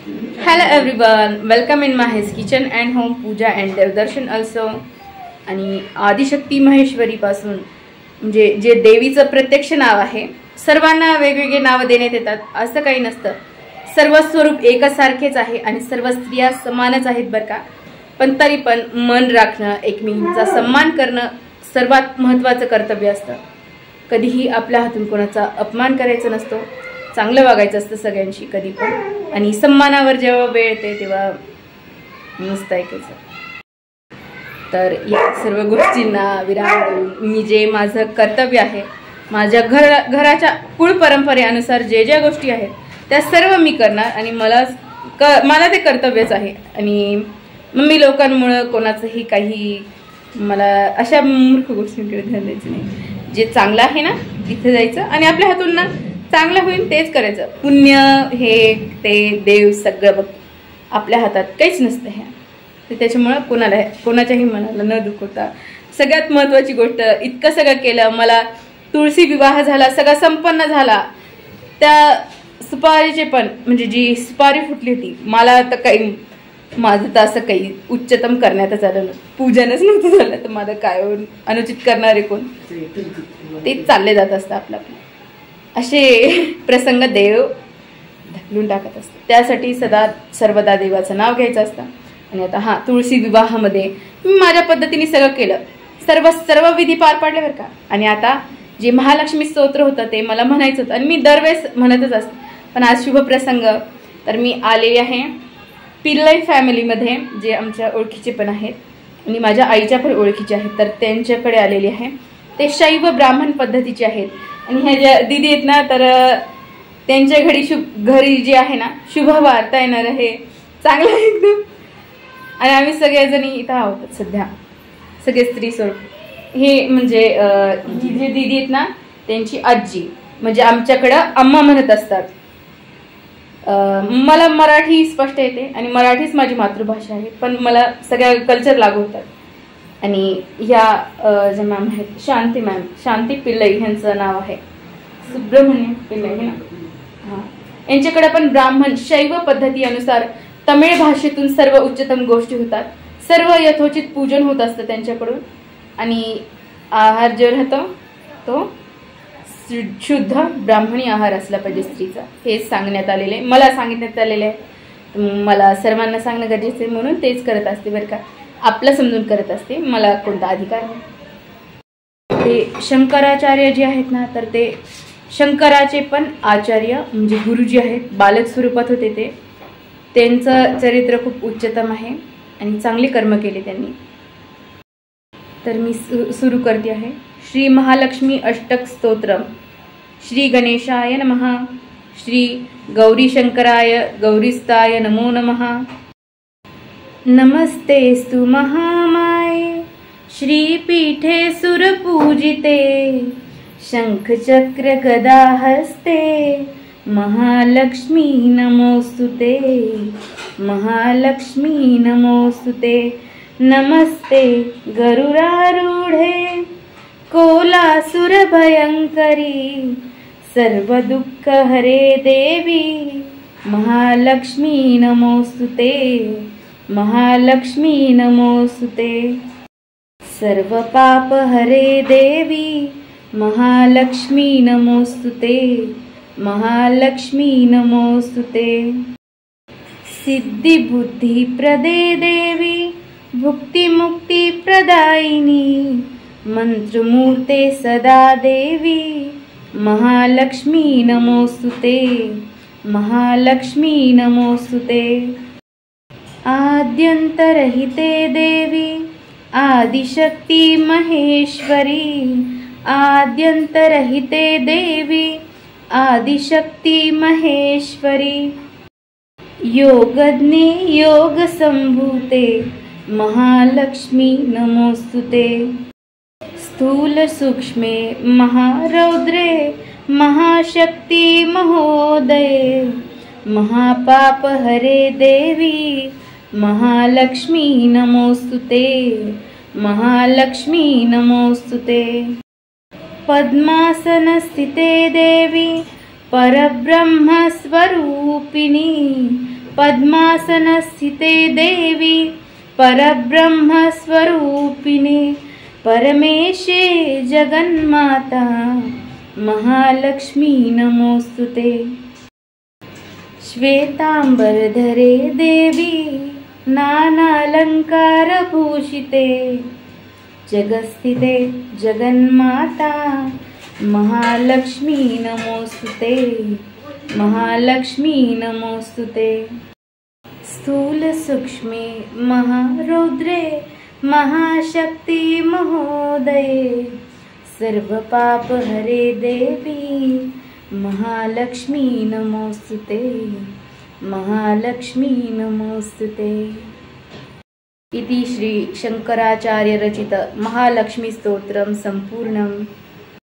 Hello everyone, welcome in Mahesh Kitchen and Home Puja and Devdarshan also. आणि आदिशक्ती महेश्वरी पासून म्हणजे जे देवीचं प्रत्यक्ष नाव आहे, सर्वांना वेगवेगळे नाव देण्यात येतात असं काही नसतं. सर्व स्वरूप एकसारखेच आहे आणि सर्व स्त्रिया समानच आहेत बरं का. पण तरी पण मन राखणं, एकमेकींचा सन्मान करणं सर्वात महत्त्वाचं कर्तव्य असतं. कधीही आपल्या हातून कोणाचा अपमान करायचा नसतो, चांगलं वागायचं असतं सगळ्यांशी कधी पण. आणि सन्मानावर जेव्हा वेळ येते तेव्हा नुसतं ऐकायचं. तर या सर्व गोष्टींना विराम देऊन मी जे माझं कर्तव्य आहे, माझ्या घराच्या कुळ परंपरेनुसार जे ज्या गोष्टी आहेत त्या सर्व मी करणार. आणि मला ते कर्तव्यच आहे. आणि मी लोकांमुळं कोणाचंही काही मला अशा मूर्ख गोष्टींकडे ध्यान द्यायचं नाही. जे चांगलं आहे ना तिथे जायचं आणि आपल्या हातून ना चांगलं होईल तेच करायचं. पुण्य हे ते देव सगळं बघ, आपल्या हातात काहीच नसतं ह्या. तर त्याच्यामुळं कोणाच्याही मनाला न दुखवता सगळ्यात महत्त्वाची गोष्ट, इतकं सगळं केलं, मला तुळशी विवाह झाला, सगळा संपन्न झाला. त्या सुपारीचे पण म्हणजे जी सुपारी फुटली होती, मला तर काही माझं तर असं काही उच्चतम करण्यातच आलं नव्हतं, पूजनच नव्हतं झालं. तर माझं काय अनुचित करणारे कोण, तेच चालले जात असतं आपलं. असे प्रसंग देव ढकलून टाकत असतात. त्यासाठी सदा सर्वदा देवाचं नाव घ्यायचं असतं. आणि आता तुळशी विवाहामध्ये मी माझ्या पद्धतीने सगळं केलं, सर्व विधी पार पाडले बरं का. आणि आता जे महालक्ष्मी स्तोत्र होतं ते मला म्हणायचं होतं आणि मी दरवेळेस म्हणतच असते. पण आज शुभ प्रसंग, तर मी आलेली आहे पिल्लाई फॅमिलीमध्ये, जे आमच्या ओळखीचे पण आहेत आणि माझ्या आईच्या पण ओळखीचे आहेत. तर त्यांच्याकडे आलेली आहे. ते शैव ब्राह्मण पद्धतीचे आहेत. आणि ह्या ज्या दिदी आहेत ना, तर त्यांच्या घरी जे आहे ना शुभ वार्ता येणार आहे, चांगलं आहे एकदम. आणि आम्ही सगळेजणी इथं आहोत सध्या, सगळे स्त्री स्वरूप. हे म्हणजे जे दिदी आहेत ना त्यांची आजी, म्हणजे आमच्याकडं अम्मा म्हणत असतात. मला मराठी स्पष्ट येते आणि मराठीच माझी मातृभाषा आहे, पण मला सगळ्या कल्चर लागू होतात. आणि ह्या ज्या मॅम आहेत, शांती पिल्लाई ह्यांचं नाव आहे, सुब्रमण्य पिल्लाई है ना. यांच्याकडे पण ब्राह्मण शैव पद्धतीनुसार तमिळ भाषेतून सर्व उच्चतम गोष्टी होतात. सर्व यथोचित पूजन होत असतं त्यांच्याकडून. आणि आहार जो राहतो तो शुद्ध ब्राह्मणी आहार असला पाहिजे स्त्रीचा, हे सांगण्यात आलेले आहे, मला सांगण्यात आलेले आहे. मला सर्वांना सांगणं गरजेचं आहे म्हणून तेच करत असते बरं का. आपलं समजून करत असते, मला कोणता अधिकार नाही. ते शंकराचार्य जे आहेत ना, तर ते शंकराचे पण आचार्य म्हणजे गुरुजी आहेत, बालक स्वरूपात होते ते. त्यांचं चरित्र खूप उच्चतम आहे आणि चांगले कर्म केले त्यांनी. तर मी सुरू करते आहे. श्री महालक्ष्मी अष्टक स्तोत्रम. श्री गणेशाय नमः. श्री गौरी शंकराय गौरीस्ताय नमो नमः. नमस्तेस्तु महामाये श्रीपीठे सुरपूजिते शंखचक्र गदा हस्ते महालक्ष्मी नमोस्तुते. महालक्ष्मी नमोस्तुते. नमस्ते गरुडारूढे कोलासुर भयंकरी सर्व दुःख हरे देवी महालक्ष्मी नमोस्तुते. महालक्ष्मी नमोस्तुते. सर्व पाप हरे देवी महालक्ष्मी नमोस्तुते. महालक्ष्मी नमोस्तुते. सिद्धि बुद्धि प्रदे देवी भुक्ति मुक्ति प्रदायिनी मंत्रमूर्ते सदा देवी महालक्ष्मी नमोस्तुते. महालक्ष्मी नमोस्तुते. आद्यंतरहिते देवी आदिशक्ति महेश्वरी. आद्यंतरहिते देवी आदिशक्ति महेश्वरी. योगज्ञे योग संभूते महालक्ष्मी नमोस्तुते. स्थूल सूक्ष्मे महारौद्रे महाशक्ति महोदये महापाप हरे देवी महालक्ष्मी नमोस्तुते. महालक्ष्मी नमोस्तुते. पद्मासनस्थिते देवी परब्रह्मस्वरूपिणी पद्मासनस्थिते देवी परब्रह्मस्वरूपिणे परमेशे जगन्माता महालक्ष्मी नमोस्तुते। श्वेतांबरधरे देवी नानालंकारभूषिते जगस्थिते जगन्माता महालक्ष्मी नमोस्तुते महालक्ष्मी नमोस्तुते। स्थूल सूक्ष्मे महारौद्रे महाशक्ति महोदये सर्वपापहरे देवी महालक्ष्मी नमोस्तुते महालक्ष्मी नमोस्तुते। इति श्री शंकराचार्य रचित महालक्ष्मी स्तोत्रम संपूर्णम्।